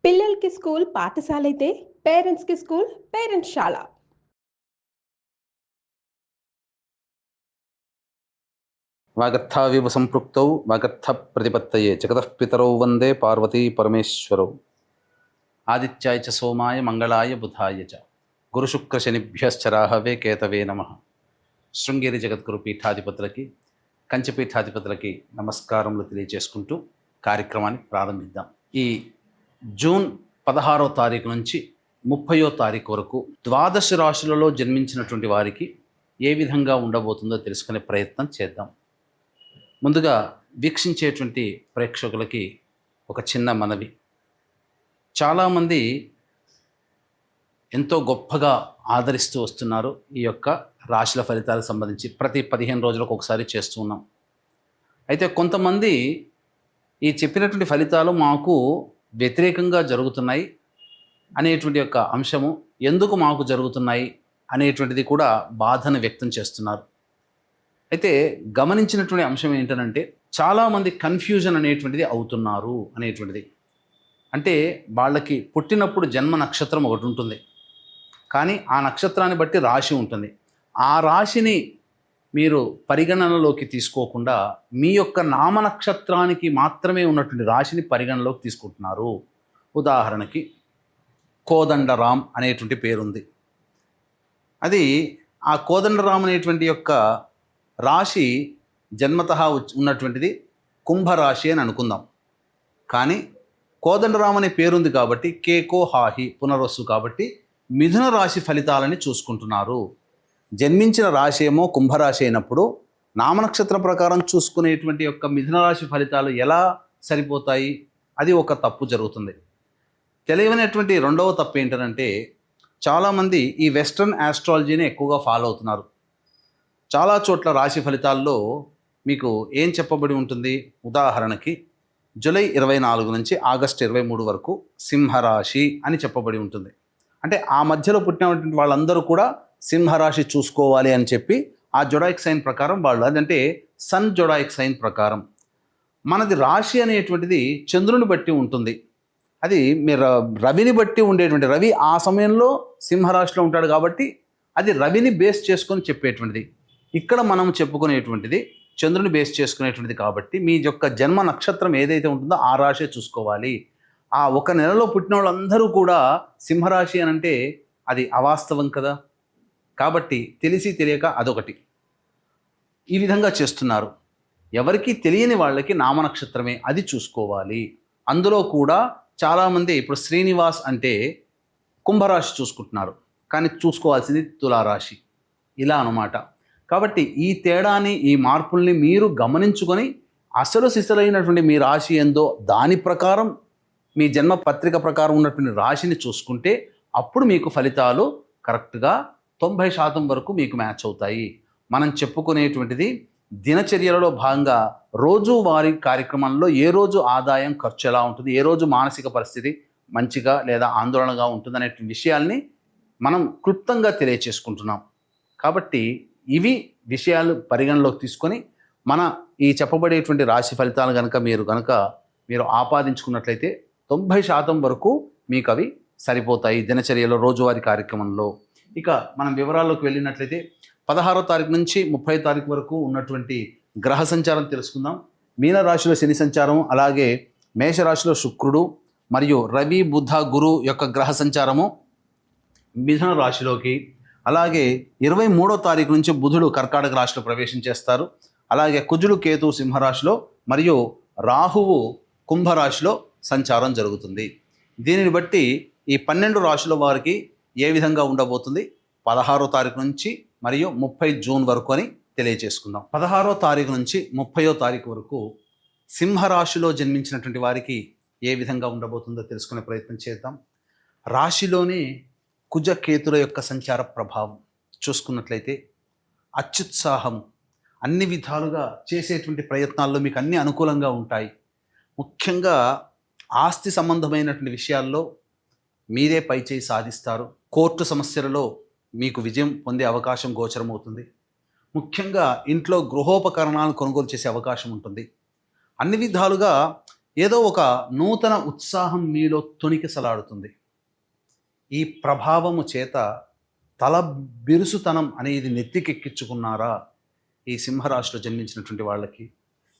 పిల్లలకి స్కూల్ పాఠశాల అయితే పేరెంట్స్కి స్కూల్ పేరెంట్స్శాల. వాగర్థావివ సంపృక్తౌ వాగర్థ ప్రతిపత్తయే జగతః పితరౌ వందే పార్వతీ పరమేశ్వరౌ. ఆదిత్యాయ చ సోమాయ మంగళాయ బుధాయ చ గురుశుక్రశనిభ్యశ్చ రాహవే కేతవే నమః. శృంగేరి జగద్గురు పీఠాధిపతులకి కంచి పీఠాధిపతులకి నమస్కారములు తెలియజేసుకుంటూ కార్యక్రమాన్ని ప్రారంభిద్దాం. ఈ జూన్ 16వ తారీఖు నుంచి 30వ తారీఖు వరకు ద్వాదశ రాశులలో జన్మించినటువంటి వారికి ఏ విధంగా ఉండబోతుందో తెలుసుకునే ప్రయత్నం చేద్దాం. ముందుగా వీక్షించేటువంటి ప్రేక్షకులకి ఒక చిన్న మనవి. చాలామంది ఎంతో గొప్పగా ఆదరిస్తూ వస్తున్నారు ఈ యొక్క రాశుల ఫలితాలకు సంబంధించి. ప్రతి 15 రోజులకు ఒకసారి చేస్తూ ఉన్నాం. అయితే కొంతమంది ఈ చెప్పినటువంటి ఫలితాలు మాకు వ్యతిరేకంగా జరుగుతున్నాయి అనేటువంటి యొక్క అంశము, ఎందుకు మాకు జరుగుతున్నాయి అనేటువంటిది కూడా బాధను వ్యక్తం చేస్తున్నారు. అయితే గమనించినటువంటి అంశం ఏంటంటే చాలామంది కన్ఫ్యూజన్ అనేటువంటిది అవుతున్నారు అనేటువంటిది. అంటే వాళ్ళకి పుట్టినప్పుడు జన్మ నక్షత్రం ఒకటి ఉంటుంది, కానీ ఆ నక్షత్రాన్ని బట్టి రాశి ఉంటుంది. ఆ రాశిని మీరు పరిగణనలోకి తీసుకోకుండా మీ యొక్క నామ నక్షత్రానికి మాత్రమే ఉన్నటువంటి రాశిని పరిగణనలోకి తీసుకుంటున్నారు. ఉదాహరణకి కోదండరాం అనేటువంటి పేరుంది. అది ఆ కోదండరాం అనేటువంటి యొక్క రాశి జన్మతః ఉన్నటువంటిది కుంభరాశి అని అనుకుందాం. కానీ కోదండరాం అనే పేరుంది కాబట్టి కేకో హాహి పునర్వసు కాబట్టి మిథున రాశి ఫలితాలని చూసుకుంటున్నారు. జన్మించిన రాశి ఏమో కుంభరాశి అయినప్పుడు నామనక్షత్ర ప్రకారం చూసుకునేటువంటి యొక్క మిథున రాశి ఫలితాలు ఎలా సరిపోతాయి? అది ఒక తప్పు జరుగుతుంది. తెలియనటువంటి రెండవ తప్పు ఏంటంటే చాలామంది ఈ వెస్ట్రన్ ఆస్ట్రాలజీని ఎక్కువగా ఫాలో అవుతున్నారు. చాలా చోట్ల రాశి ఫలితాల్లో మీకు ఏం చెప్పబడి ఉంటుంది? ఉదాహరణకి జూలై 24 నుంచి ఆగస్టు 23 వరకు సింహరాశి అని చెప్పబడి ఉంటుంది. అంటే ఆ మధ్యలో పుట్టినటువంటి వాళ్ళందరూ కూడా సింహరాశి చూసుకోవాలి అని చెప్పి ఆ జొడాయిక్ సైన్ ప్రకారం వాళ్ళు, అదంటే సన్ జొడాయిక్ సైన్ ప్రకారం. మనది రాశి అనేటువంటిది చంద్రుని బట్టి ఉంటుంది. అది మీరు రవిని బట్టి ఉండేటువంటి, రవి ఆ సమయంలో సింహరాశిలో ఉంటాడు కాబట్టి అది రవిని బేస్ చేసుకొని చెప్పేటువంటిది. ఇక్కడ మనం చెప్పుకునేటువంటిది చంద్రుని బేస్ చేసుకునేటువంటిది కాబట్టి మీ యొక్క జన్మ నక్షత్రం ఏదైతే ఉంటుందో ఆ రాశి చూసుకోవాలి. ఆ ఒక నెలలో పుట్టిన వాళ్ళందరూ కూడా సింహరాశి అని అంటే అది అవాస్తవం కదా. కాబట్టి తెలిసి తెలియక అదొకటి ఈ విధంగా చేస్తున్నారు. ఎవరికి తెలియని వాళ్ళకి నామనక్షత్రమే అది చూసుకోవాలి. అందులో కూడా చాలామంది ఇప్పుడు శ్రీనివాస్ అంటే కుంభరాశి చూసుకుంటున్నారు, కానీ చూసుకోవాల్సింది తులారాశి, ఇలా అన్నమాట. కాబట్టి ఈ తేడాని, ఈ మార్పుల్ని మీరు గమనించుకొని అసలు సిసలైనటువంటి మీ రాశి ఏందో దాని ప్రకారం మీ జన్మ పత్రిక ప్రకారం ఉన్నటువంటి రాశిని చూసుకుంటే అప్పుడు మీకు ఫలితాలు కరెక్ట్గా 90% వరకు మీకు మ్యాచ్ అవుతాయి. మనం చెప్పుకునేటువంటిది దినచర్యలలో భాగంగా రోజువారీ కార్యక్రమంలో ఏ రోజు ఆదాయం ఖర్చు ఎలా ఉంటుంది, ఏ రోజు మానసిక పరిస్థితి మంచిగా లేదా ఆందోళనగా ఉంటుంది అనే విషయాల్ని మనం క్లుప్తంగా తెలియచేసుకుంటున్నాం. కాబట్టి ఇవి విషయాలు పరిగణలోకి తీసుకొని మన ఈ చెప్పబడేటువంటి రాశి ఫలితాలు మీరు ఆపాదించుకున్నట్లయితే 90% వరకు మీకు అవి సరిపోతాయి దినచర్యలో రోజువారీ కార్యక్రమంలో. ఇక మనం వివరాల్లోకి వెళ్ళినట్లయితే 16వ తారీఖు నుంచి 30వ తారీఖు వరకు ఉన్నటువంటి గ్రహ సంచారం తెలుసుకుందాం. మీనరాశిలో శని సంచారం, అలాగే మేషరాశిలో శుక్రుడు మరియు రవి బుధ గురు యొక్క గ్రహ సంచారము మిథున రాశిలోకి, అలాగే 23వ తారీఖు నుంచి బుధుడు కర్కాటక రాశిలో ప్రవేశం చేస్తారు. అలాగే కుజుడు కేతు సింహరాశిలో మరియు రాహువు కుంభరాశిలో సంచారం జరుగుతుంది. దీనిని బట్టి ఈ 12 రాశుల వారికి ఏ విధంగా ఉండబోతుంది 16వ తారీఖు నుంచి మరియు 30 జూన్ వరకు అని తెలియజేసుకుందాం. 16వ తారీఖు నుంచి 30వ తారీఖు వరకు సింహరాశిలో జన్మించినటువంటి వారికి ఏ విధంగా ఉండబోతుందో తెలుసుకునే ప్రయత్నం చేద్దాం. రాశిలోనే కుజ కేతుల యొక్క సంచార ప్రభావం చూసుకున్నట్లయితే అత్యుత్సాహం, అన్ని విధాలుగా చేసేటువంటి ప్రయత్నాల్లో మీకు అన్ని అనుకూలంగా ఉంటాయి. ముఖ్యంగా ఆస్తి సంబంధమైనటువంటి విషయాల్లో మీరే పైచేయి సాధిస్తారు. కోర్టు సమస్యలలో మీకు విజయం పొందే అవకాశం గోచరమవుతుంది. ముఖ్యంగా ఇంట్లో గృహోపకరణాలను కొనుగోలు చేసే అవకాశం ఉంటుంది. అన్ని విధాలుగా ఏదో ఒక నూతన ఉత్సాహం మీలో తొణికిసలాడుతుంది. ఈ ప్రభావము చేత తల బిరుసుతనం అనేది నెత్తికెక్కించుకున్నారా? ఈ సింహరాశిలో జన్మించినటువంటి వాళ్ళకి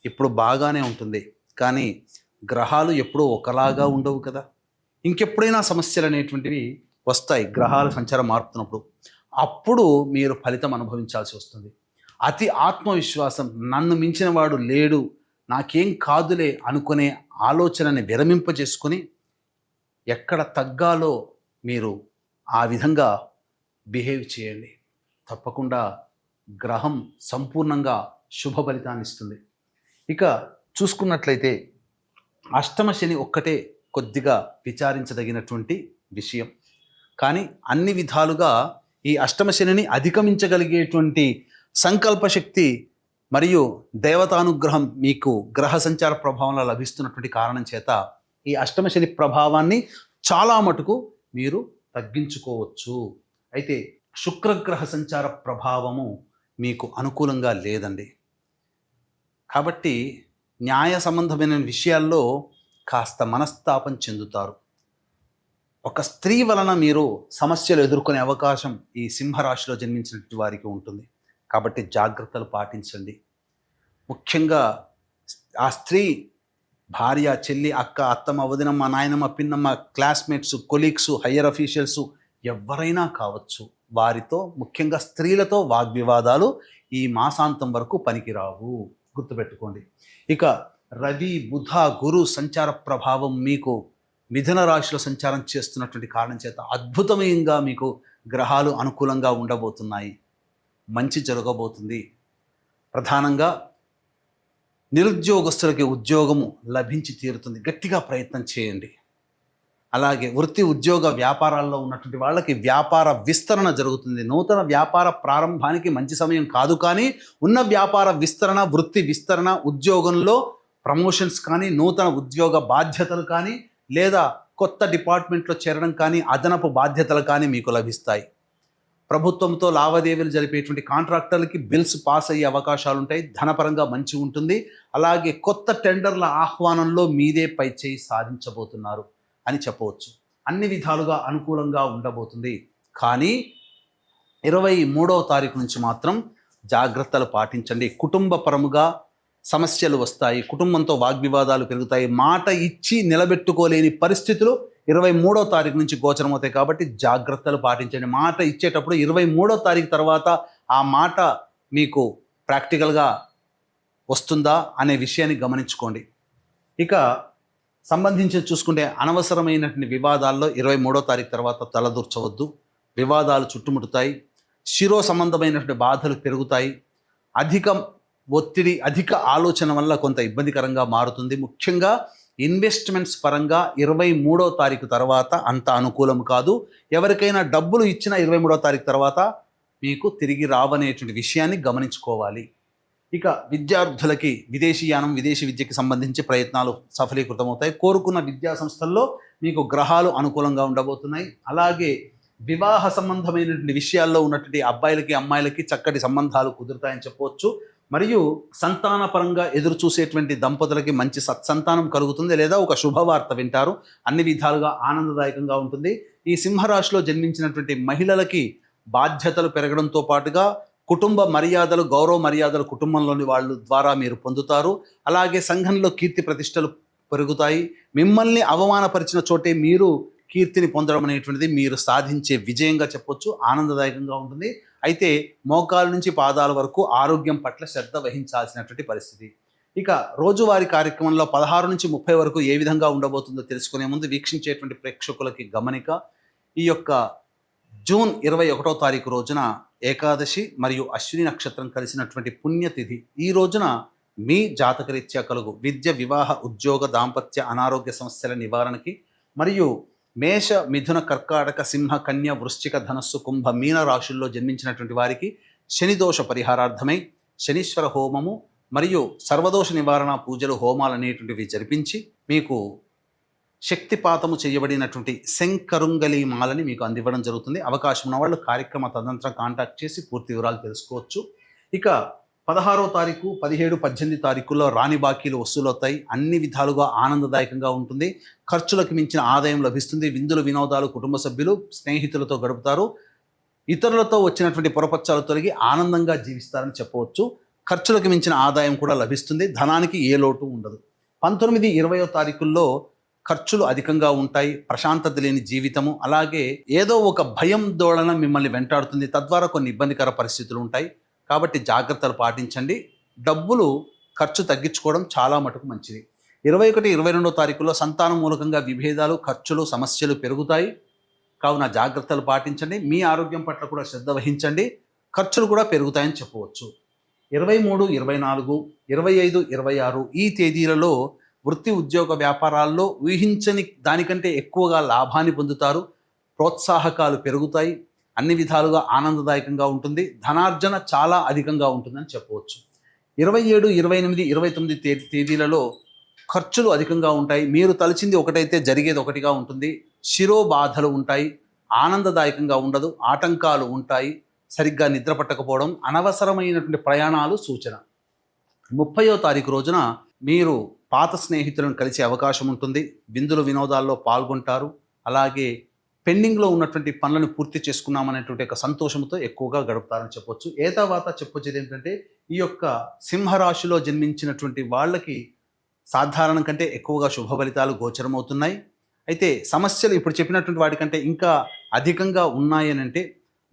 ఇప్పుడు బాగానే ఉంటుంది, కానీ గ్రహాలు ఎప్పుడూ ఒకలాగా ఉండవు కదా. ఇంకెప్పుడైనా సమస్యలు అనేటువంటివి వస్తాయి గ్రహాల సంచారం మారుతున్నప్పుడు. అప్పుడు మీరు ఫలితం అనుభవించాల్సి వస్తుంది. అతి ఆత్మవిశ్వాసం, నన్ను మించిన వాడు లేడు, నాకేం కాదులే అనుకునే ఆలోచనని విరమింపజేసుకొని ఎక్కడ తగ్గాలో మీరు ఆ విధంగా బిహేవ్ చేయండి. తప్పకుండా గ్రహం సంపూర్ణంగా శుభ ఫలితాన్ని ఇస్తుంది. ఇక చూసుకున్నట్లయితే అష్టమ శని ఒక్కటే కొద్దిగా విచారించదగినటువంటి విషయం. కానీ అన్ని విధాలుగా ఈ అష్టమ శనిని అధిగమించగలిగేటువంటి సంకల్ప శక్తి మరియు దేవతానుగ్రహం మీకు గ్రహ సంచార ప్రభావంలో లభిస్తున్నటువంటి కారణం చేత ఈ అష్టమ శని ప్రభావాన్ని చాలా మటుకు మీరు తగ్గించుకోవచ్చు. అయితే శుక్రగ్రహ సంచార ప్రభావము మీకు అనుకూలంగా లేదండి. కాబట్టి న్యాయ సంబంధమైన విషయాల్లో కాస్త మనస్తాపం చెందుతారు. ఒక స్త్రీ వలన మీరు సమస్యలు ఎదుర్కొనే అవకాశం ఈ సింహరాశిలో జన్మించినటువంటి వారికి ఉంటుంది. కాబట్టి జాగ్రత్తలు పాటించండి. ముఖ్యంగా ఆ స్త్రీ భార్య, చెల్లి, అక్క, అత్తమ్మ, వదినమ్మ, నాయనమ్మ, పిన్నమ్మ, క్లాస్మేట్స్, కొలీగ్స్, హయ్యర్ అఫీషియల్స్ ఎవరైనా కావచ్చు. వారితో, ముఖ్యంగా స్త్రీలతో వాగ్వివాదాలు ఈ మాసాంతం వరకు పనికిరావు, గుర్తుపెట్టుకోండి. ఇక రవి, బుధ, గురు సంచార ప్రభావం మీకు మిథున రాశిలో సంచారం చేస్తున్నటువంటి కారణం చేత అద్భుతమయంగా మీకు గ్రహాలు అనుకూలంగా ఉండబోతున్నాయి. మంచి జరగబోతుంది. ప్రధానంగా నిరుద్యోగస్తులకి ఉద్యోగము లభించి తీరుతుంది. గట్టిగా ప్రయత్నం చేయండి. అలాగే వృత్తి, ఉద్యోగ, వ్యాపారాల్లో ఉన్నటువంటి వాళ్ళకి వ్యాపార విస్తరణ జరుగుతుంది. నూతన వ్యాపార ప్రారంభానికి మంచి సమయం కాదు, కానీ ఉన్న వ్యాపార విస్తరణ, వృత్తి విస్తరణ, ఉద్యోగంలో ప్రమోషన్స్ కానీ, నూతన ఉద్యోగ బాధ్యతలు కానీ, లేదా కొత్త డిపార్ట్మెంట్లో చేరడం కానీ, అదనపు బాధ్యతలు కానీ మీకు లభిస్తాయి. ప్రభుత్వంతో లావాదేవీలు జరిపేటువంటి కాంట్రాక్టర్లకి బిల్స్ పాస్ అయ్యే అవకాశాలు ఉంటాయి. ధనపరంగా మంచి ఉంటుంది. అలాగే కొత్త టెండర్ల ఆహ్వానంలో మీదే పై చేయి సాధించబోతున్నారు అని చెప్పవచ్చు. అన్ని విధాలుగా అనుకూలంగా ఉండబోతుంది. కానీ 23వ తారీఖు నుంచి మాత్రం జాగ్రత్తలు పాటించండి. కుటుంబ పరముగా సమస్యలు వస్తాయి. కుటుంబంతో వాగ్వివాదాలు పెరుగుతాయి. మాట ఇచ్చి నిలబెట్టుకోలేని పరిస్థితులు 23వ తారీఖు నుంచి గోచరమవుతాయి. కాబట్టి జాగ్రత్తలు పాటించండి. మాట ఇచ్చేటప్పుడు 23వ తారీఖు తర్వాత ఆ మాట మీకు ప్రాక్టికల్గా వస్తుందా అనే విషయాన్ని గమనించుకోండి. ఇక సంబంధించి చూసుకుంటే అనవసరమైనటువంటి వివాదాల్లో 23వ తారీఖు తర్వాత తలదూర్చవద్దు. వివాదాలు చుట్టుముట్టుతాయి. శిరో సంబంధమైనటువంటి బాధలు పెరుగుతాయి. అధిక ఒత్తిడి, అధిక ఆలోచన వల్ల కొంత ఇబ్బందికరంగా మారుతుంది. ముఖ్యంగా ఇన్వెస్ట్మెంట్స్ పరంగా 23వ తారీఖు తర్వాత అంత అనుకూలం కాదు. ఎవరికైనా డబ్బులు ఇచ్చిన 23వ తారీఖు తర్వాత మీకు తిరిగి రావనేటువంటి విషయాన్ని గమనించుకోవాలి. ఇక విద్యార్థులకి విదేశీయానం, విదేశీ విద్యకి సంబంధించి ప్రయత్నాలు సఫలీకృతమవుతాయి. కోరుకున్న విద్యా సంస్థల్లో మీకు గ్రహాలు అనుకూలంగా ఉండబోతున్నాయి. అలాగే వివాహ సంబంధమైనటువంటి విషయాల్లో ఉన్నటువంటి అబ్బాయిలకి, అమ్మాయిలకి చక్కటి సంబంధాలు కుదురుతాయని చెప్పవచ్చు. మరియు సంతానపరంగా ఎదురు చూసేటువంటి దంపతులకి మంచి సత్సంతానం కలుగుతుంది, లేదా ఒక శుభవార్త వింటారు. అన్ని విధాలుగా ఆనందదాయకంగా ఉంటుంది. ఈ సింహరాశిలో జన్మించినటువంటి మహిళలకి బాధ్యతలు పెరగడంతో పాటుగా కుటుంబ మర్యాదలు, గౌరవ మర్యాదలు కుటుంబంలోని వాళ్ళ ద్వారా మీరు పొందుతారు. అలాగే సంఘంలో కీర్తి ప్రతిష్టలు పెరుగుతాయి. మిమ్మల్ని అవమానపరిచిన చోటే మీరు కీర్తిని పొందడం అనేటువంటిది మీరు సాధించే విజయంగా చెప్పొచ్చు. ఆనందదాయకంగా ఉంటుంది. అయితే మోకాల నుంచి పాదాల వరకు ఆరోగ్యం పట్ల శ్రద్ధ వహించాల్సినటువంటి పరిస్థితి. ఇక రోజువారీ కార్యక్రమంలో 16 నుంచి 30 వరకు ఏ విధంగా ఉండబోతుందో తెలుసుకునే ముందు వీక్షించేటువంటి ప్రేక్షకులకి గమనిక. ఈ యొక్క జూన్ 21వ తారీఖు రోజున ఏకాదశి మరియు అశ్విని నక్షత్రం కలిసినటువంటి పుణ్యతిథి. ఈ రోజున మీ జాతకరీత్యా కలుగు విద్య, వివాహ, ఉద్యోగ, దాంపత్య, అనారోగ్య సమస్యల నివారణకి మరియు మేష, మిథున, కర్కాటక, సింహ, కన్య, వృశ్చిక, ధనస్సు, కుంభ, మీన రాశుల్లో జన్మించినటువంటి వారికి శనిదోష పరిహారార్థమై శనీశ్వర హోమము మరియు సర్వదోష నివారణ పూజలు, హోమాలు అనేటువంటివి జరిపించి మీకు శక్తిపాతము చేయబడినటువంటి శంకరుంగలి మాలని మీకు అందివ్వడం జరుగుతుంది. అవకాశం ఉన్న వాళ్ళు కార్యక్రమ తదనంతరం కాంటాక్ట్ చేసి పూర్తి వివరాలు తెలుసుకోవచ్చు. ఇక 16వ తారీఖు 17, 18 తారీఖుల్లో రాని బాకీలు వసూలవుతాయి. అన్ని విధాలుగా ఆనందదాయకంగా ఉంటుంది. ఖర్చులకు మించిన ఆదాయం లభిస్తుంది. విందులు వినోదాలు కుటుంబ సభ్యులు స్నేహితులతో గడుపుతారు. ఇతరులతో వచ్చినటువంటి పొరపచ్చాలు తొలగి ఆనందంగా జీవిస్తారని చెప్పవచ్చు. ఖర్చులకు మించిన ఆదాయం కూడా లభిస్తుంది. ధనానికి ఏ లోటు ఉండదు. 19, 20వ తారీఖుల్లో ఖర్చులు అధికంగా ఉంటాయి. ప్రశాంతత లేని జీవితము, అలాగే ఏదో ఒక భయం దోళన మిమ్మల్ని వెంటాడుతుంది. తద్వారా కొన్ని ఇబ్బందికర పరిస్థితులు ఉంటాయి. కాబట్టి జాగ్రత్తలు పాటించండి. డబ్బులు ఖర్చు తగ్గించుకోవడం చాలా మటుకు మంచిది. 21, 22వ తారీఖుల్లో సంతానం మూలకంగా విభేదాలు, ఖర్చులు, సమస్యలు పెరుగుతాయి. కావున జాగ్రత్తలు పాటించండి. మీ ఆరోగ్యం పట్ల కూడా శ్రద్ధ వహించండి. ఖర్చులు కూడా పెరుగుతాయని చెప్పవచ్చు. 23, 24, 25, 26 ఈ తేదీలలో వృత్తి ఉద్యోగ వ్యాపారాల్లో ఊహించని దానికంటే ఎక్కువగా లాభాన్ని పొందుతారు. ప్రోత్సాహకాలు పెరుగుతాయి. అన్ని విధాలుగా ఆనందదాయకంగా ఉంటుంది. ధనార్జన చాలా అధికంగా ఉంటుందని చెప్పవచ్చు. 27, 28, 29 తేదీలలో ఖర్చులు అధికంగా ఉంటాయి. మీరు తలచింది ఒకటైతే జరిగేది ఒకటిగా ఉంటుంది. శిరోబాధలు ఉంటాయి. ఆనందదాయకంగా ఉండదు. ఆటంకాలు ఉంటాయి. సరిగ్గా నిద్ర పట్టకపోవడం, అనవసరమైనటువంటి ప్రయాణాలు సూచన. 30వ తారీఖు రోజున మీరు పాత స్నేహితులను కలిసే అవకాశం ఉంటుంది. విందులు వినోదాల్లో పాల్గొంటారు. అలాగే పెండింగ్లో ఉన్నటువంటి పనులను పూర్తి చేసుకున్నామనేటువంటి ఒక సంతోషంతో ఎక్కువగా గడుపుతారని చెప్పొచ్చు. తర్వాత చెప్పొచ్చేది ఏంటంటే, ఈ యొక్క సింహరాశిలో జన్మించినటువంటి వాళ్ళకి సాధారణం కంటే ఎక్కువగా శుభ ఫలితాలు గోచరమవుతున్నాయి. అయితే సమస్యలు ఇప్పుడు చెప్పినటువంటి వాటికంటే ఇంకా అధికంగా ఉన్నాయని అంటే,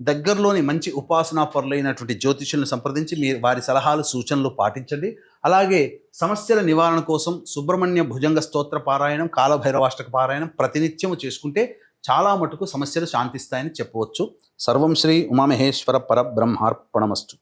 దగ్గరలోని మంచి ఉపాసనా పరులైనటువంటి జ్యోతిష్యులను సంప్రదించి మీరు వారి సలహాలు సూచనలు పాటించండి. అలాగే సమస్యల నివారణ కోసం సుబ్రహ్మణ్య భుజంగ స్తోత్ర పారాయణం, కాలభైరవాష్టక పారాయణం ప్రతినిత్యము చేసుకుంటే చాలా మటుకు సమస్యలు శాంతిస్తాయని చెప్పవచ్చు. సర్వం శ్రీ ఉమామహేశ్వర పరబ్రహ్మార్పణమస్తు.